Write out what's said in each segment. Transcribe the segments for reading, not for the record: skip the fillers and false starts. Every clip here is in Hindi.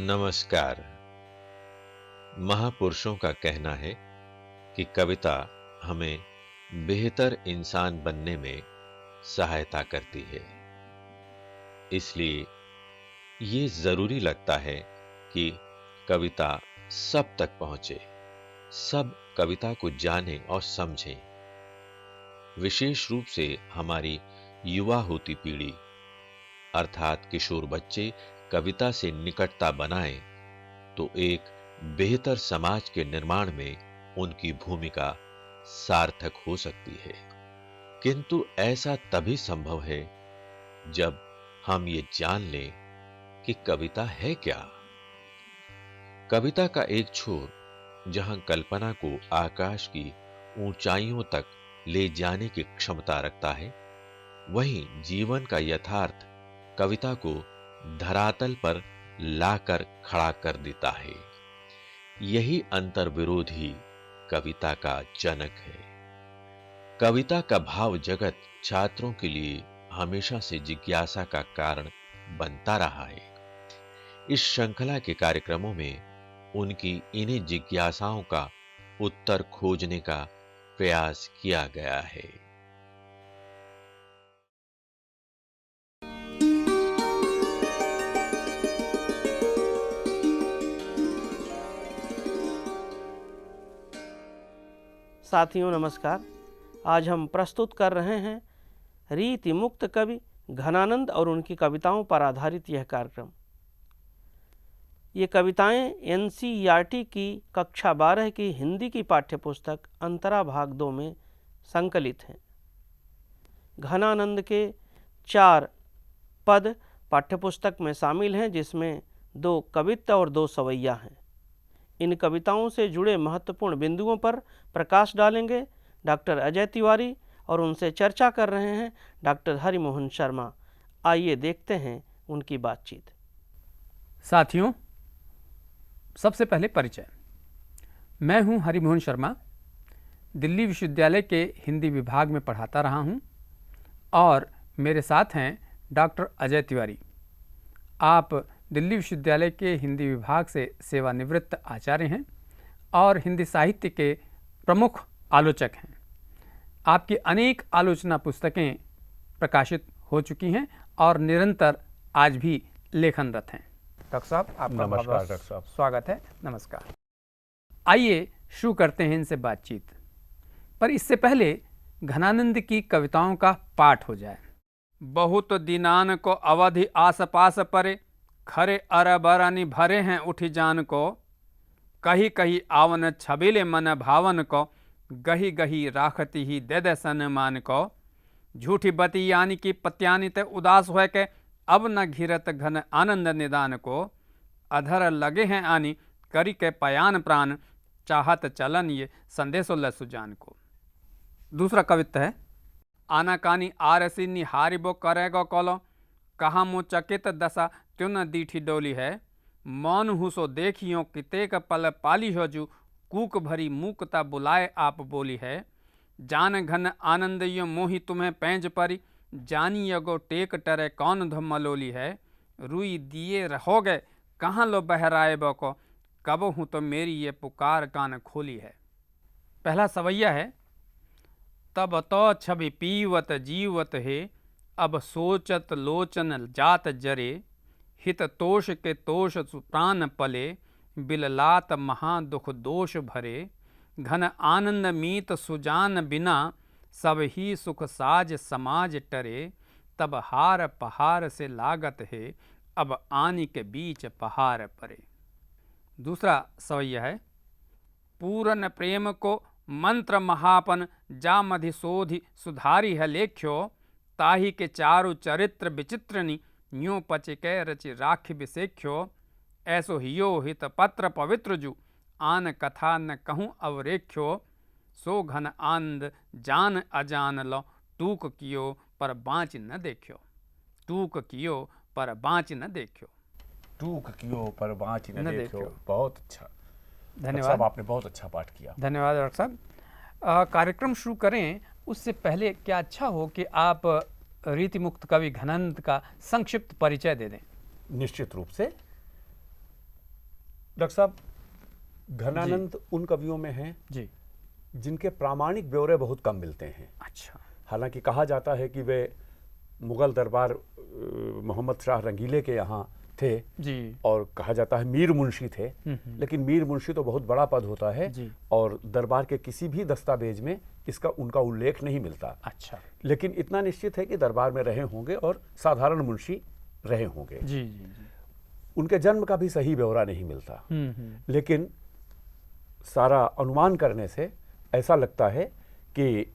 नमस्कार। महापुरुषों का कहना है कि कविता हमें बेहतर इंसान बनने में सहायता करती है। इसलिए ये जरूरी लगता है कि कविता सब तक पहुंचे, सब कविता को जानें और समझें। विशेष रूप से हमारी युवा होती पीढ़ी अर्थात किशोर बच्चे कविता से निकटता बनाएं तो एक बेहतर समाज के निर्माण में उनकी भूमिका सार्थक हो सकती है। किंतु ऐसा तभी संभव है जब हम ये जान लें कि कविता है क्या। कविता का एक छोर जहां कल्पना को आकाश की ऊंचाइयों तक ले जाने की क्षमता रखता है, वहीं जीवन का यथार्थ कविता को धरातल पर लाकर खड़ा कर देता है। यही अंतर्विरोध ही कविता का जनक है। कविता का भाव जगत छात्रों के लिए हमेशा से जिज्ञासा का कारण बनता रहा है। इस श्रृंखला के कार्यक्रमों में उनकी इन्हीं जिज्ञासाओं का उत्तर खोजने का प्रयास किया गया है। साथियों नमस्कार। आज हम प्रस्तुत कर रहे हैं रीति मुक्त कवि घनानंद और उनकी कविताओं पर आधारित यह कार्यक्रम। ये कविताएं एनसीईआरटी की कक्षा 12 की हिंदी की पाठ्यपुस्तक अंतरा भाग 2 में संकलित हैं। घनानंद के 4 पद पाठ्यपुस्तक में शामिल हैं, जिसमें 2 कवित्त और 2 सवैया हैं। इन कविताओं से जुड़े महत्वपूर्ण बिंदुओं पर प्रकाश डालेंगे डॉक्टर अजय तिवारी और उनसे चर्चा कर रहे हैं डॉक्टर हरिमोहन शर्मा। आइए देखते हैं उनकी बातचीत। साथियों, सबसे पहले परिचय। मैं हूं हरिमोहन शर्मा, दिल्ली विश्वविद्यालय के हिंदी विभाग में पढ़ाता रहा हूं और मेरे साथ हैं डॉक्टर अजय तिवारी। आप दिल्ली विश्वविद्यालय के हिंदी विभाग से सेवानिवृत्त आचार्य हैं और हिंदी साहित्य के प्रमुख आलोचक हैं। आपकी अनेक आलोचना पुस्तकें प्रकाशित हो चुकी हैं और निरंतर आज भी लेखनरत हैं। डॉक्टर साहब, आपका नमस्कार। डॉक्टर साहब, स्वागत है। नमस्कार। आइए शुरू करते हैं इनसे बातचीत, पर इससे पहले घनानंद की कविताओं का पाठ हो जाए। बहुत दिनान को अवधि आस पास परे, खरे अरबरनि भरे हैं उठी जान को, कही कही आवन छबिले मन भावन को, गही गही राखती ही दे दे सन्मान को, झूठी बती यानी की पत्यानी ते उदास हुए के, अब न घिरत घन आनंद निदान को, अधर लगे हैं आनी करी के पयान प्राण, चाहत चलन ये संदेशो ल सुजान को। दूसरा कवित्त है। आनाकानी आरसी निहारिबो करेगो कोलो, कहा मुँह चकित दशा त्यों न दीठी डोली है, मौन हुसो देखियो कितेक पल पाली हो जू, कूक भरी मूकता बुलाए आप बोली है, जान घन आनंद यो मोही तुम्हें पैंज परी, जानी यगो टेक टरे कौन धमलोली है, रुई दिए रहोगे कहाँ लो बहराए बको, कब हूँ तो मेरी ये पुकार कान खोली है। पहला सवैया है। तब तो छवि पीवत जीवत है, अब सोचत लोचन जात जरे, हित तोष के तोष प्राण पले, बिललात महा दुख दोष भरे, घन आनंद मीत सुजान बिना, सब ही सुख साज समाज टरे, तब हार पहाड़ से लागत है, अब आनी के बीच पहाड़ परे। दूसरा सवैया है। पूरन प्रेम को मंत्र महापन, जा मधिशोधि सुधारी है लेख्यो, ताही के चारु चरित्र विचित्रनी, न्यो पचिकै रचि राखि विसेख्यो, ऐसो हियो हित पत्र पवित्र जू, आन कथा न कहूँ अवरेख्यो, सो घन आनंद जान अजान लो, टूक कियो पर बाँच न देखियो, टूक कियो पर बाँच न देखियो, टूक कियो पर बाँच न देखियो। बहुत अच्छा, धन्यवाद साहब, आपने बहुत अच्छा पाठ किया। धन्यवाद डॉक्टर साहब। कार्यक्रम शुरू करें उससे पहले क्या अच्छा हो कि आप रीति मुक्त कवि घनानंद का संक्षिप्त परिचय दे दें। निश्चित रूप से डॉक्टर साहब, घनानंद उन कवियों में हैं जी। जिनके प्रामाणिक ब्यौरे बहुत कम मिलते हैं। अच्छा। हालांकि कहा जाता है कि वे मुगल दरबार मोहम्मद शाह रंगीले के यहाँ थे जी। और कहा जाता है मीर मुंशी थे, लेकिन मीर मुंशी तो बहुत बड़ा पद होता है जी। और दरबार के किसी भी दस्तावेज में इसका उनका उल्लेख नहीं मिलता। अच्छा। लेकिन इतना निश्चित है कि दरबार में रहे होंगे और साधारण मुंशी रहे होंगे। जी जी जी। उनके जन्म का भी सही ब्यौरा नहीं मिलता, लेकिन सारा अनुमान करने से ऐसा लगता है कि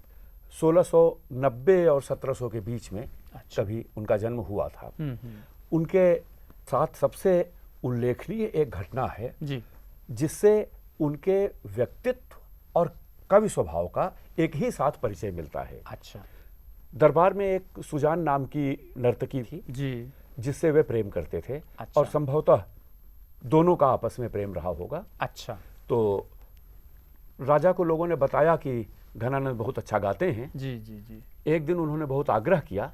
1690 और 1700 के बीच में कभी उनका जन्म हुआ था। उनके साथ सबसे उल्लेखनीय एक घटना है जी। जिससे उनके व्यक्तित्व और कवि स्वभाव का एक ही साथ परिचय मिलता है। अच्छा। दरबार में एक सुजान नाम की नर्तकी थी जी। जिससे वे प्रेम करते थे। अच्छा। और संभवतः दोनों का आपस में प्रेम रहा होगा। अच्छा। तो राजा को लोगों ने बताया कि घनानंद बहुत अच्छा गाते हैं। जी जी जी। एक दिन उन्होंने बहुत आग्रह किया।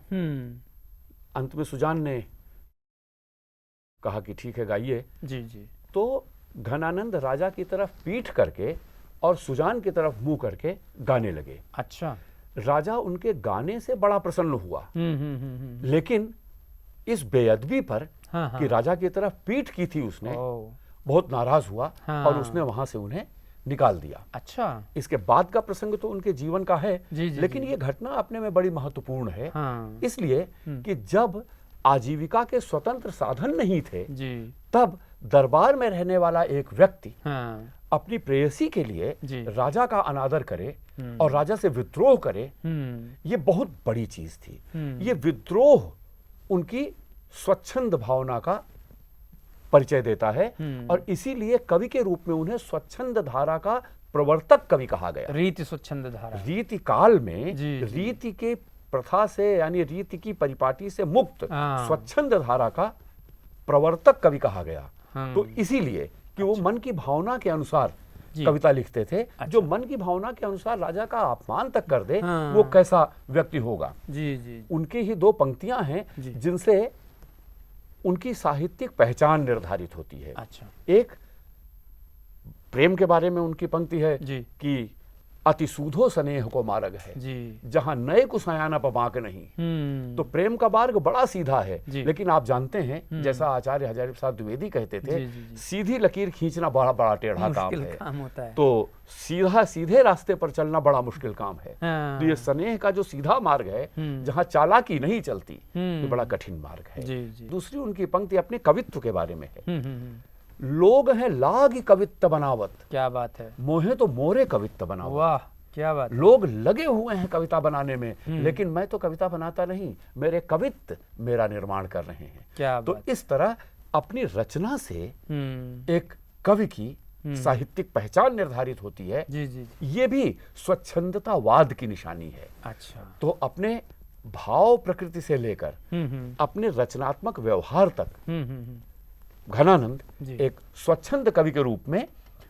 अंत में सुजान ने कहा कि ठीक है, गाइए। जी जी। तो घनानंद राजा की तरफ पीठ करके और सुजान की तरफ मुंह करके गाने लगे। अच्छा। राजा उनके गाने से बड़ा प्रसन्न हुआ, लेकिन इस बेअदबी पर हाँ। कि राजा की तरफ पीठ की थी उसने, ओ। बहुत नाराज हुआ। हाँ। और उसने वहां से उन्हें निकाल दिया। अच्छा। इसके बाद का प्रसंग तो उनके जीवन का है, जी, जी, लेकिन जी। ये घटना अपने में बड़ी महत्वपूर्ण है। हाँ। इसलिए कि जब आजीविका के स्वतंत्र साधन नहीं थे, जी। तब दरबार में रहने वाला एक व्यक्ति हाँ। अपनी प्रेयसी के लिए जी। राजा का अनादर करे और राजा से विद्रोह करे, ये बहुत बड़ी चीज थी। ये विद्रोह उनकी स्वच्छंद भावना का परिचय देता है और इसीलिए कवि के रूप में उन्हें स्वच्छंद धारा का प्रवर्तक कवि कहा गया। रीति स्वच्छंद धारा। रीति काल में जी, जी। रीति के प्रथा से, यानी रीति की परिपाटी से मुक्त हाँ। स्वच्छंद धारा का प्रवर्तक कवि कहा गया। हाँ। तो इसीलिए कि वो मन की भावना के अनुसार जी। कविता लिखते थे। अच्छा। जो मन की भावना के अनुसार राजा का अपमान तक कर दे, हाँ। वो कैसा व्यक्ति होगा। जी जी। उनकी ही दो पंक्तियां हैं जी। जिनसे उनकी साहित्यिक पहचान निर्धारित होती है। अच्छा। एक प्रेम के बारे में उनकी पंक्ति है जी। कि अति सूधो स्नेह को मार्ग है, जी। जहां नए कुसयाना पबाक नहीं। तो प्रेम का मार्ग बड़ा सीधा है, जी। लेकिन आप जानते हैं जैसा आचार्य हजारी प्रसाद द्विवेदी कहते थे, जी, जी, जी। सीधी लकीर खींचना बड़ा बड़ा टेढ़ा काम मुश्किल है। काम होता है। तो सीधे रास्ते पर चलना बड़ा मुश्किल काम है। हाँ। तो ये स्नेह का जो सीधा मार्ग है, जहां चालाकी नहीं चलती, ये बड़ा कठिन मार्ग है। जी जी। दूसरी उनकी पंक्ति अपने कवित्व के बारे में है। लोग हैं लाग कवित्व बनावत, क्या बात है। मोहे तो मोरे कवित्व बनावत। वाह, क्या बात है। लोग लगे हुए हैं कविता बनाने में, लेकिन मैं तो कविता बनाता नहीं, मेरे कवित्व मेरा निर्माण कर रहे हैं। क्या तो बात। इस तरह अपनी रचना से एक कवि की साहित्यिक पहचान निर्धारित होती है। जी जी। ये भी स्वच्छंदतावाद की निशानी है। अच्छा। तो अपने भाव प्रकृति से लेकर अपने रचनात्मक व्यवहार तक घनानंद जी। एक स्वच्छंद कवि के रूप में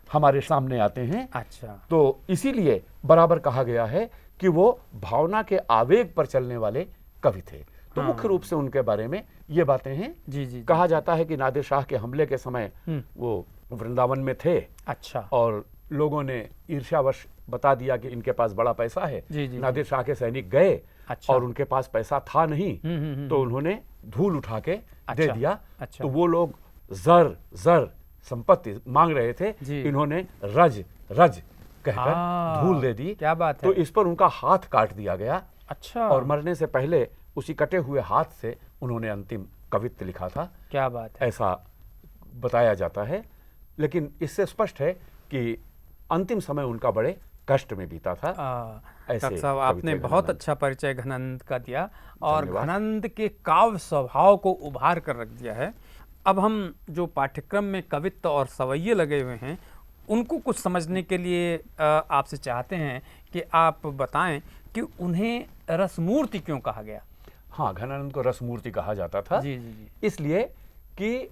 हमारे सामने आते हैं। अच्छा। तो इसीलिए बराबर कहा गया है कि वो भावना के आवेग पर चलने वाले कवि थे। तो मुख्य रूप से उनके बारे में ये बातें हैं। जी जी। कहा जाता है कि नादिर शाह के हमले के समय वो वृंदावन में थे। अच्छा। और लोगों ने ईर्ष्यावश बता दिया कि इनके पास बड़ा पैसा है। जी, जी, नादिर शाह के सैनिक गए। अच्छा। और उनके पास पैसा था नहीं, तो उन्होंने धूल उठा के दे दिया। अच्छा। तो वो लोग जर संपत्ति मांग रहे थे, इन्होंने रज कहकर धूल दे दी। क्या बात है। तो इस पर उनका हाथ काट दिया गया। अच्छा। और मरने से पहले उसी कटे हुए हाथ से उन्होंने अंतिम कवित्व लिखा था। क्या बात है। ऐसा बताया जाता है। लेकिन इससे स्पष्ट है कि अंतिम समय उनका बड़े कष्ट में बीता था। डॉक्टर साहब, आपने बहुत अच्छा परिचय घनानंद का दिया और घनानंद के काव्य स्वभाव को उभार कर रख दिया है। अब हम जो पाठ्यक्रम में कवित्व और सवैये लगे हुए हैं, उनको कुछ समझने के लिए आपसे चाहते हैं कि आप बताएं कि उन्हें रसमूर्ति क्यों कहा गया। हाँ, घनानंद को रसमूर्ति कहा जाता था। जी जी जी। इसलिए कि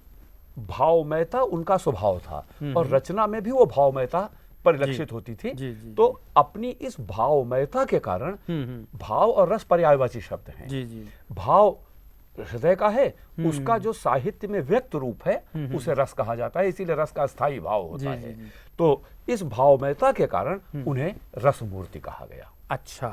भावमयता उनका स्वभाव था और रचना में भी वो भावमयता परिलक्षित होती थी। जी, जी, तो अपनी इस भावमयता के कारण भाव और रस पर्यायवाची शब्द हैं। जी जी। भाव हृदय का है, उसका जो साहित्य में व्यक्त रूप है उसे रस कहा जाता है, इसीलिए रस का स्थायी भाव होता है। तो इस भावमयता के कारण उन्हें रस मूर्ति कहा गया। अच्छा,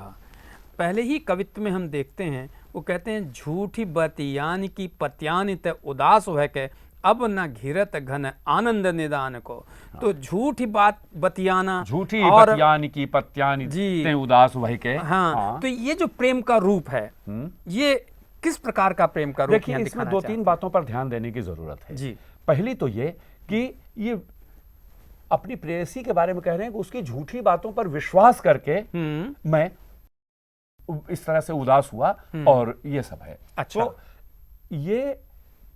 पहले ही कवित्व में हम देखते हैं वो कहते हैं झूठी बतियान की पत्यान ते उदास है के अब न घिरत घन आनंद निदान को। तो झूठी बात बतियाना, झूठी और बतियान की पत्यान जी, ते उदास वही के। हाँ, तो ये जो प्रेम का रूप है ये किस प्रकार का प्रेम का रूप? देखिए, इसमें दो तीन बातों पर ध्यान देने की जरूरत है जी। पहली तो ये कि ये अपनी प्रेयसी के बारे में कह रहे हैं कि उसकी झूठी बातों पर विश्वास करके मैं इस तरह से उदास हुआ और ये सब है। अच्छा। तो ये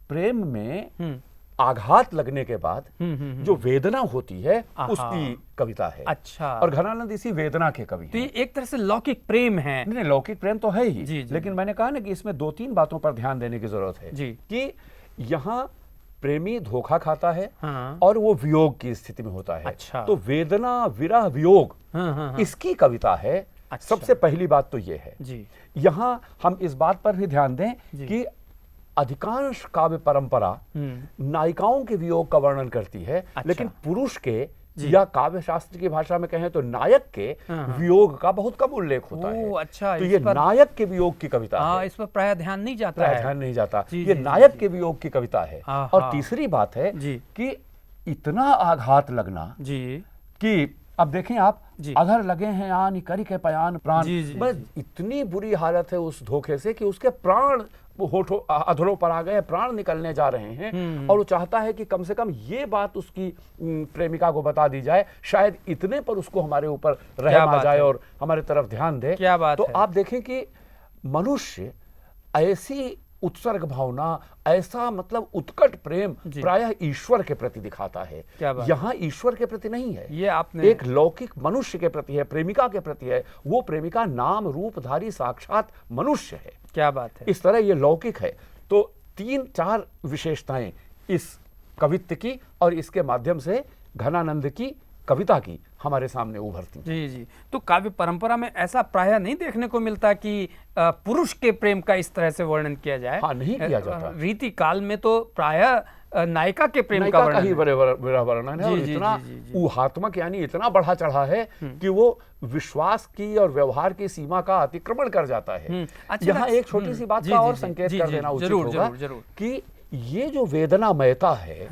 प्रेम में आघात लगने के बाद जो वेदना होती है उसकी कविता है। अच्छा। और घनानंद इसी वेदना के कवि तो ये एक तरह से लौकिक प्रेम है। नहीं, लौकिक प्रेम तो है ही, जी, जी, लेकिन मैंने कहा ना कि इसमें दो तीन बातों पर ध्यान देने की जरूरत है जी। कि यहाँ प्रेमी धोखा खाता है हाँ। और वो वियोग की स्थिति में होता है। अच्छा। तो वेदना, विरह, वियोग इसकी कविता है। अच्छा। सबसे पहली बात तो ये है जी। यहाँ हम इस बात पर भी ध्यान दें कि अधिकांश काव्य परंपरा नायिकाओं के वियोग का वर्णन करती है। अच्छा। लेकिन पुरुष के या काव्य शास्त्र की भाषा में कहें तो नायक के वियोग का बहुत कम उल्लेख होता है। अच्छा, तो ये नायक के वियोग की कविता है। इस पर प्राय ध्यान नहीं जाता है। ध्यान नहीं जाता। जी, ये जी, नायक जी, के वियोग की कविता है। हाँ, और हाँ। तीसरी बात है जी। कि इतना आघात लगना जी कि अब देखें आप, अधर लगे हैं आन करी के पयान प्राण। जी, जी, बस इतनी बुरी हालत है उस धोखे से कि उसके प्राण होठों अधरों पर आ गए, प्राण निकलने जा रहे हैं। और वो चाहता है कि कम से कम ये बात उसकी प्रेमिका को बता दी जाए, शायद इतने पर उसको हमारे ऊपर रहम आ जाए और हमारे तरफ ध्यान दे। क्या बात तो है? आप देखें कि मनुष्य ऐसी उत्सर्ग भावना, ऐसा मतलब उत्कट प्रेम प्रायः ईश्वर के प्रति दिखाता है। यहाँ ईश्वर के प्रति नहीं है, ये आपने एक लौकिक मनुष्य के प्रति है, प्रेमिका के प्रति है। वो प्रेमिका नाम रूपधारी साक्षात मनुष्य है। क्या बात है। इस तरह ये लौकिक है। तो तीन चार विशेषताएं इस कवित्व की और इसके माध्यम से घनानंद की कविता की हमारे सामने उभरती। जी जी। तो काव्य परंपरा में ऐसा प्रायः नहीं देखने को मिलता कि पुरुष के प्रेम का इस तरह से वर्णन किया जाए। हाँ, नहीं किया जाता। रीति काल में तो प्रायः नायिका के प्रेम का वर्णन ही वर्णन है। और इतना ऊहात्मक यानी इतना बढ़ा चढ़ा है कि वो विश्वास की और व्यवहार की सीमा का अतिक्रमण कर जाता है। यहाँ एक छोटी सी बात का और संकेत कर देना उचित होगा कि ये जो वेदनामयता है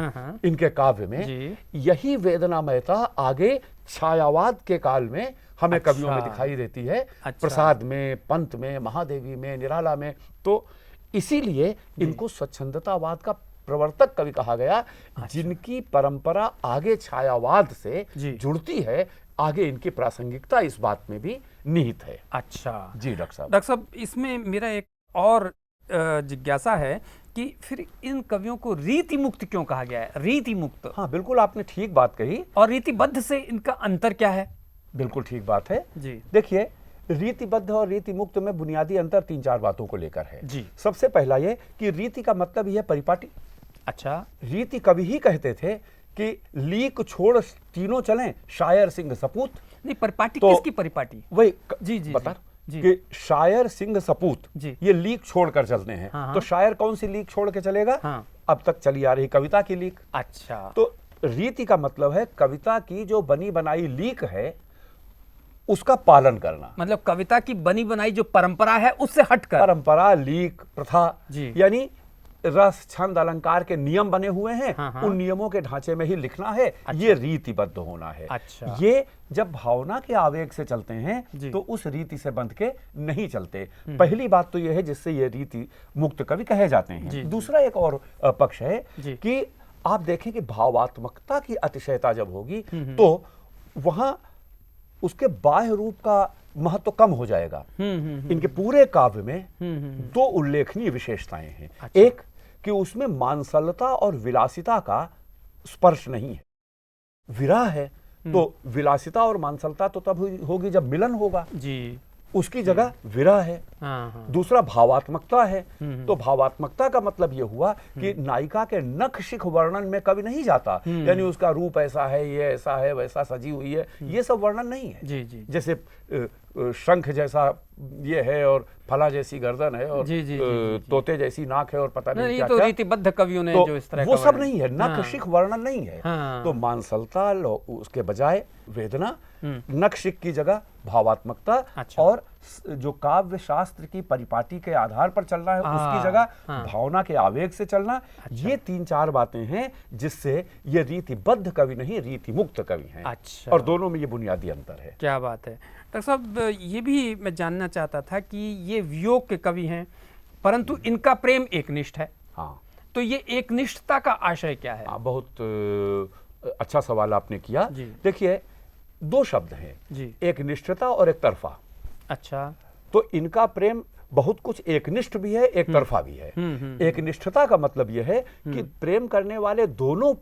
इनके काव्य में, यही वेदनामयता आगे छायावाद के काल में हमें कवियों में दिखाई देती है। प्रसाद में, पंत में, महादेवी में, निराला में। तो इसीलिए इनको स्वच्छंदतावाद का प्रवर्तक कवि कहा गया। जिनकी परंपरा आगे छायावाद से जुड़ती है, आगे इनकी प्रासंगिकता इस बात में भी निहित है। अच्छा जी डॉक्टर साहब। डॉक्टर साहब, इसमें मेरा एक और जिज्ञासा है कि फिर इन कवियों को रीति मुक्त क्यों कहा गया है? रीति मुक्त। हाँ, बिल्कुल आपने ठीक बात कही। और रीतिबद्ध से इनका अंतर क्या है? बिल्कुल ठीक बात है जी। देखिए, रीतिबद्ध और रीति मुक्त में बुनियादी अंतर तीन चार बातों को लेकर है। जी। सबसे पहला ये कि रीति का मतलब ही है परिपाटी। अच्छा। रीति कवि ही कहते थे कि लीक छोड़ तीनों चलें, शायर सिंह सपूत। नहीं, परिपाटी तो किसकी परिपाटी? वही जी जी बता जी। कि शायर सिंह सपूत जी। ये लीक छोड़कर चलते हैं। हाँ। तो शायर कौन सी लीक छोड़ के चलेगा? हाँ। अब तक चली आ रही कविता की लीक। अच्छा। तो रीति का मतलब है कविता की जो बनी बनाई लीक है उसका पालन करना। मतलब कविता की बनी बनाई जो परंपरा है उससे हटकर। परंपरा, लीक, प्रथा, जी। यानी रस, छंद, अलंकार के नियम बने हुए हैं। हाँ। उन नियमों के ढांचे में ही लिखना है। अच्छा। ये रीतिबद्ध होना है। अच्छा। ये जब भावना के आवेग से चलते हैं तो उस रीति से बंध के नहीं चलते। पहली बात तो यह है जिससे ये रीति मुक्त कवि कहे जाते हैं। दूसरा एक और पक्ष है कि आप देखें कि भावात्मकता की अतिशयता जब होगी तो वहां उसके बाह्य रूप का महत्व कम हो जाएगा। इनके पूरे काव्य में दो उल्लेखनीय विशेषताएं हैं। अच्छा। एक कि उसमें मांसलता और विलासिता का स्पर्श नहीं है। विरह है तो विलासिता और मांसलता तो तब होगी जब मिलन होगा जी। उसकी जगह विरह है। हाँ। दूसरा भावात्मकता है। तो भावात्मकता का मतलब यह हुआ कि नायिका के नख शिख वर्णन में कवि नहीं जाता, यानी उसका रूप ऐसा है, ये ऐसा है, वैसा सजी हुई है, ये सब वर्णन नहीं है। जी जी। जैसे शंख जैसा ये है और फला जैसी गर्दन है और जी, जी, जी, जी, जी। तोते जैसी नाक है और पता नहीं ये क्या तो क्या, रीतिबद्ध कवियों ने तो जो इस तरह वो का सब वर्णन- नहीं है, नख हाँ। शिख वर्णन नहीं है। हाँ। तो मांसलता उसके बजाय वेदना, नख शिख की जगह भावात्मकता, अच्छा। और जो काव्य शास्त्र की परिपाटी के आधार पर चलना है उसकी जगह भावना के आवेग से चलना। ये 3-4 बातें हैं जिससे ये रीतिबद्ध कवि नहीं, रीति मुक्त कवि हैं। अच्छा। और दोनों में ये बुनियादी अंतर है। क्या बात है डॉक्टर साहब, ये भी मैं जानना चाहता था कि ये वियोग के कवि हैं परंतु इनका प्रेम एकनिष्ठ है, हाँ, तो ये एकनिष्ठता का आशय क्या है? बहुत अच्छा सवाल आपने किया। जी। देखिए, 2 शब्द हैं, जी। एक निष्ठता और एक तरफा। अच्छा। तो इनका प्रेम बहुत कुछ एकनिष्ठ भी है, एक तरफा भी है। एक निष्ठता का मतलब यह है कि प्रेम करने वाले दोनों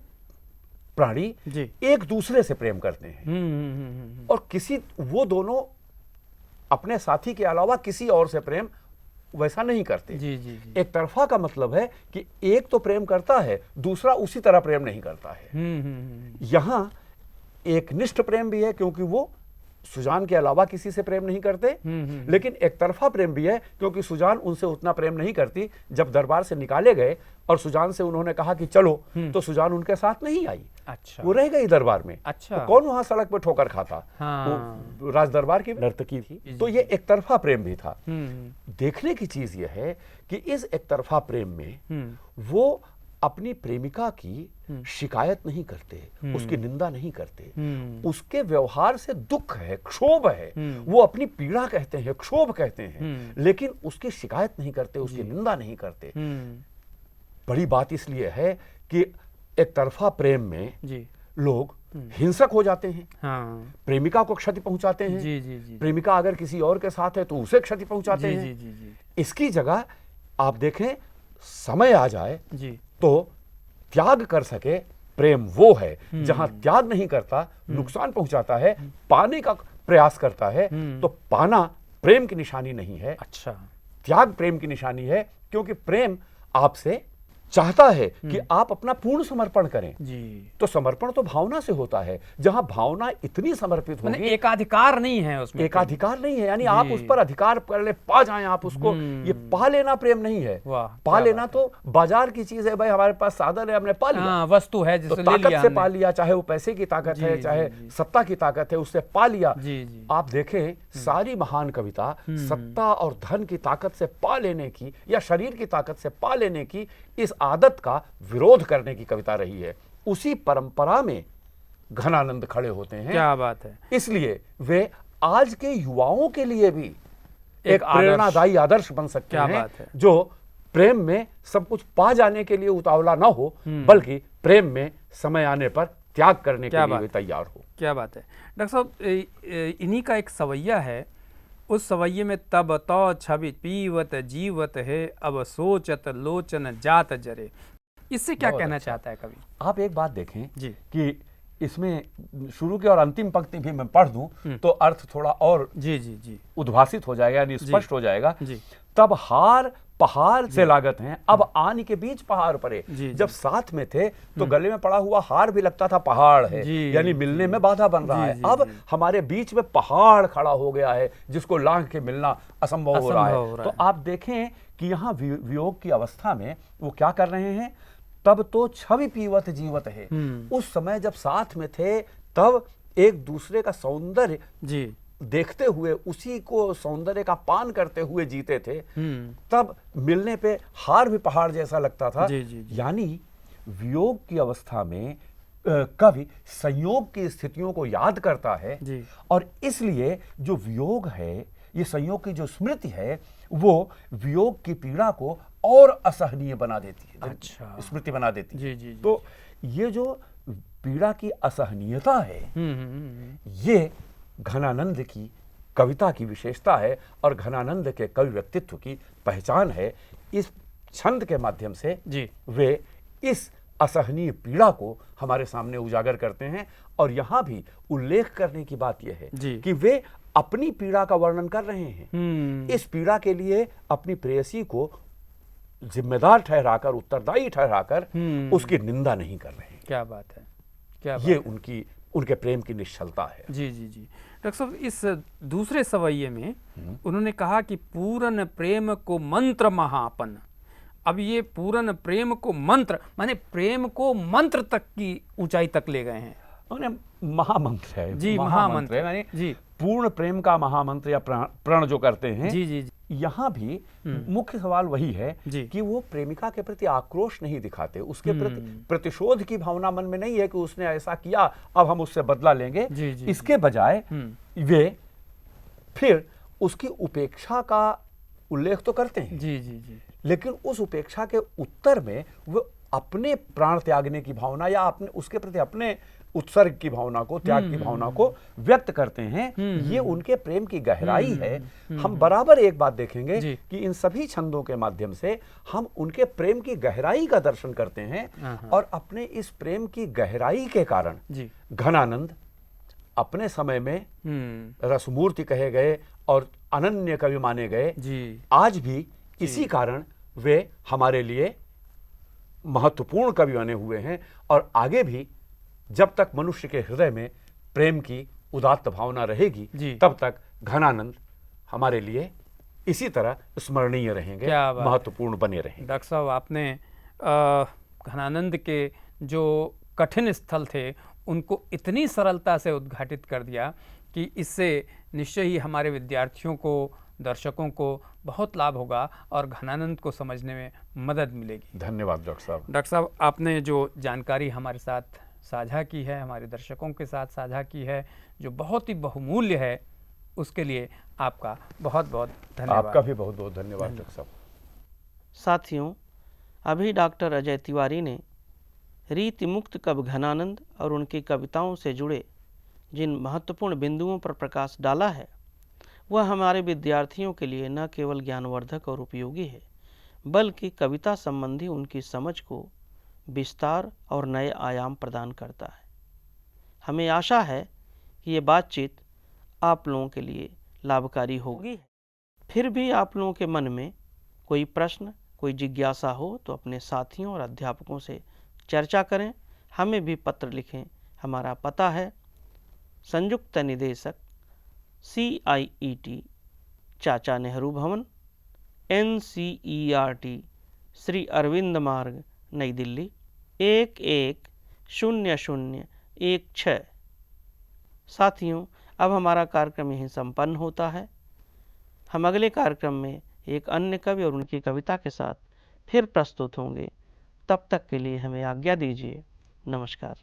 प्राणी जी। एक दूसरे से प्रेम करते हैं और वो दोनों अपने साथी के अलावा किसी और से प्रेम वैसा नहीं करते। जी, जी, जी। एक तरफा का मतलब है कि एक तो प्रेम करता है, दूसरा उसी तरह प्रेम नहीं करता है। यहां एक निष्ठ प्रेम भी है क्योंकि वो सुजान के अलावा किसी से प्रेम नहीं करते, लेकिन एक तरफा प्रेम भी है क्योंकि सुजान उनसे उतना प्रेम नहीं करती। जब दरबार से निकाले गए और सुजान से उन्होंने कहा कि चलो, तो सुजान उनके साथ नहीं आई। अच्छा। वो रह गई दरबार में। अच्छा। तो कौन वहां सड़क पे ठोकर खाता? हाँ। वो राज दरबार की नर्तकी थी। तो ये एक तरफा प्रेम भी था। देखने की चीज यह है कि इस एक तरफा प्रेम में वो अपनी प्रेमिका की शिकायत नहीं करते, उसकी निंदा नहीं करते, उसके व्यवहार से दुख है, क्षोभ है, वो अपनी पीड़ा कहते हैं, क्षोभ कहते हैं, लेकिन उसकी शिकायत नहीं करते, उसकी निंदा नहीं करते। बड़ी बात इसलिए है कि एक तरफा प्रेम में जी। लोग हिंसक हो जाते हैं। हाँ। प्रेमिका को क्षति पहुंचाते हैं। जी, जी, जी। प्रेमिका अगर किसी और के साथ है तो उसे क्षति पहुंचाते जी, हैं। जी, जी, जी। इसकी जगह आप देखें, समय आ जाए जी। तो त्याग कर सके प्रेम वो है। जहां त्याग नहीं करता, नुकसान पहुंचाता है, पाने का प्रयास करता है, तो पाना प्रेम की निशानी नहीं है। अच्छा। त्याग प्रेम की निशानी है, क्योंकि प्रेम आपसे चाहता है कि आप अपना पूर्ण समर्पण करें। जी। तो समर्पण तो भावना से होता है। जहां भावना इतनी समर्पित मैंने होगी, एकाधिकार नहीं है उसमें। एकाधिकार नहीं है, यानी आप उस पर अधिकार कर ले, पा जाएं आप उसको। ये पा लेना प्रेम नहीं है। वाह, पा क्या लेना तो बाजार की चीज है, भाई हमारे पास साधन है, हमने पा लिया। हाँ, वस्तु है तो जिससे ले ताकत लिया से हमने। पा लिया, चाहे वो पैसे की ताकत जी, है, जी, चाहे जी। सत्ता की ताकत है, उससे पा लिया। जी, जी। आप देखें, सारी महान कविता सत्ता और धन की ताकत से पा लेने की या शरीर की ताकत से पा लेने की इस आदत का विरोध करने की कविता रही है। उसी परंपरा में घनानंद खड़े होते हैं। क्या बात है। इसलिए वे आज के युवाओं के लिए भी एक आदर्श। प्रेरणादायी आदर्श बन सकते क्या हैं, बात है। जो प्रेम में सब कुछ पा जाने के लिए उतावला ना हो, बल्कि प्रेम में समय आने पर त्याग करने के लिए वे तैयार हो। क्या बात है डॉक्टर साहब, इन्हीं का एक सवैया है, उस सवैये में तब तो छवि पीवत जीवत है, अब सोचत लोचन जात जरे। इससे क्या कहना चाहता है कवि? आप एक बात देखें जी। कि इसमें शुरू की और अंतिम पंक्ति भी मैं पढ़ दूं तो अर्थ थोड़ा और जी, जी, जी। उद्भासित हो जाएगा, यानी स्पष्ट हो जाएगा। जी। तब हार पहाड़ से लागत हैं, अब आन के बीच पहाड़ पड़े। जी, जी। जब साथ में थे तो गले में पड़ा हुआ हार भी लगता था पहाड़ है, जी, यानी मिलने में बाधा बन रहा है। जी, अब जी। हमारे बीच में पहाड़ खड़ा हो गया है, जिसको लांघ के मिलना असंभव हो रहा है। तो आप देखें कि यहाँ वियोग की अवस्था में वो क्या कर रहे हैं। तब तो छवि पीवत जीवत है। उस समय जब साथ में थे, तब एक दूसरे का सौंदर्य जी। देखते हुए, उसी को सौंदर्य का पान करते हुए जीते थे। तब मिलने पे हार भी पहाड़ जैसा लगता था। जी, जी, जी। यानी वियोग की अवस्था में कवि संयोग की स्थितियों को याद करता है। जी। और इसलिए जो वियोग है, ये संयोग की जो स्मृति है, वो वियोग की पीड़ा को और असहनीय बना देती है। अच्छा। स्मृति बना देती है। जी, जी, जी। तो ये जो पीड़ा की असहनीयता है, ये घनानंद की कविता की विशेषता है और घनानंद के कवि व्यक्तित्व की पहचान है। इस छंद के माध्यम से जी। वे इस असहनीय पीड़ा को हमारे सामने उजागर करते हैं। और यहाँ भी उल्लेख करने की बात यह है जी। कि वे अपनी पीड़ा का वर्णन कर रहे हैं। इस पीड़ा के लिए अपनी प्रेयसी को जिम्मेदार ठहराकर, उत्तरदायी ठहराकर उसकी निंदा नहीं कर रहे हैं। क्या बात है। क्या बात ये है। उनकी उनके प्रेम की निश्चलता है। जी जी जी। डॉक्टर साहब, इस दूसरे सवैये में उन्होंने कहा कि पूरन प्रेम को मंत्र महापन। अब ये पूरन प्रेम को मंत्र माने प्रेम को मंत्र तक की ऊंचाई तक ले गए हैं। उन्होंने महामंत्र है जी, महामंत्र है, यानी जी पूर्ण प्रेम का महामंत्र या प्रण जो करते हैं। जी जी जी। यहाँ भी मुख्य सवाल वही है जी। कि वो प्रेमिका के प्रति आक्रोश नहीं दिखाते, उसके प्रति प्रतिशोध की भावना मन में नहीं है कि उसने ऐसा किया अब हम उससे बदला लेंगे। जी, जी, इसके बजाय वे फिर उसकी उपेक्षा का उल्लेख तो करते हैं। जी जी जी। लेकिन उस उपेक्षा के उत्तर में वो अपने प्राण त्यागने की भावना या अपने उसके प्रति अपने उत्सर्ग की भावना को, त्याग की भावना को व्यक्त करते हैं। ये उनके प्रेम की गहराई है। हम बराबर एक बात देखेंगे कि इन सभी छंदों के माध्यम से हम उनके प्रेम की गहराई का दर्शन करते हैं और अपने इस प्रेम की गहराई के कारण घनानंद अपने समय में रसमूर्ति कहे गए और अनन्य कवि माने गए। आज भी इसी कारण वे हमारे लिए महत्वपूर्ण कवि बने हुए हैं और आगे भी जब तक मनुष्य के हृदय में प्रेम की उदात्त भावना रहेगी तब तक घनानंद हमारे लिए इसी तरह स्मरणीय रहेंगे, महत्वपूर्ण बने रहेंगे। डॉक्टर साहब, आपने घनानंद के जो कठिन स्थल थे उनको इतनी सरलता से उद्घाटित कर दिया कि इससे निश्चय ही हमारे विद्यार्थियों को, दर्शकों को बहुत लाभ होगा और घनानंद को समझने में मदद मिलेगी। धन्यवाद डॉक्टर साहब। डॉक्टर साहब, आपने जो जानकारी हमारे साथ साझा की है, हमारे दर्शकों के साथ साझा की है, जो बहुत ही बहुमूल्य है, उसके लिए आपका बहुत बहुत धन्यवाद। आपका भी बहुत बहुत धन्यवाद डॉक्टर साहब। साथियों, अभी डॉक्टर अजय तिवारी ने रीति मुक्त कवि घनानंद और उनकी कविताओं से जुड़े जिन महत्वपूर्ण बिंदुओं पर प्रकाश डाला है वह हमारे विद्यार्थियों के लिए न केवल ज्ञानवर्धक और उपयोगी है बल्कि कविता संबंधी उनकी समझ को विस्तार और नए आयाम प्रदान करता है। हमें आशा है कि ये बातचीत आप लोगों के लिए लाभकारी होगी। फिर भी आप लोगों के मन में कोई प्रश्न, कोई जिज्ञासा हो तो अपने साथियों और अध्यापकों से चर्चा करें, हमें भी पत्र लिखें। हमारा पता है संयुक्त निदेशक CIET चाचा नेहरू भवन, NCERT श्री अरविंद मार्ग, नई दिल्ली 110016। साथियों, अब हमारा कार्यक्रम यहीं संपन्न होता है। हम अगले कार्यक्रम में एक अन्य कवि और उनकी कविता के साथ फिर प्रस्तुत होंगे। तब तक के लिए हमें आज्ञा दीजिए। नमस्कार।